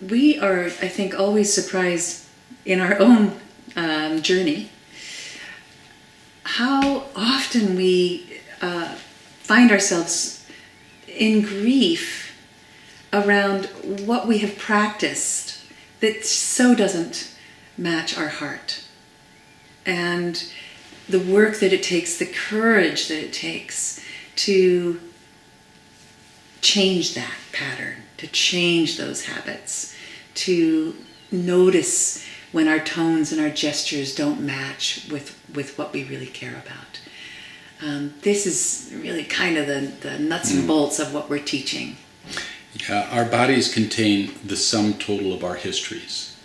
we are, I think, always surprised in our own journey how often we find ourselves in grief around what we have practiced that so doesn't match our heart. And the work that it takes, the courage that it takes to change that pattern, to change those habits, to notice when our tones and our gestures don't match with what we really care about. This is really kind of the nuts and bolts of what we're teaching. Yeah, our bodies contain the sum total of our histories.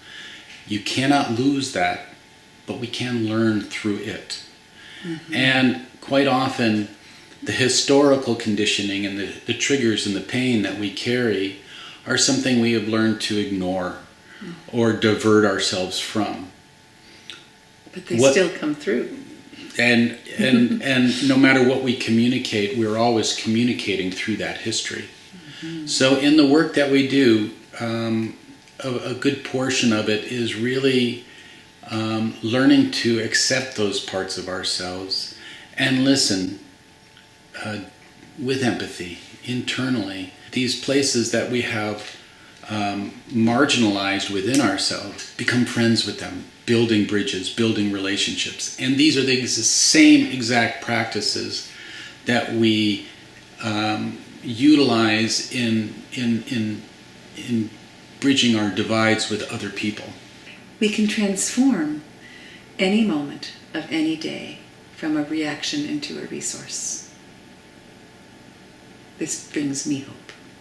You cannot lose that, but we can learn through it. Mm-hmm. And quite often, the historical conditioning and the triggers and the pain that we carry are something we have learned to ignore or divert ourselves from. But they still come through. And no matter what we communicate, we're always communicating through that history. Mm-hmm. So in the work that we do, a good portion of it is really learning to accept those parts of ourselves and listen with empathy internally. These places that we have marginalized within ourselves, become friends with them, building bridges, building relationships. And these are the same exact practices that we utilize in bridging our divides with other people. We can transform any moment of any day from a reaction into a resource. This brings me hope.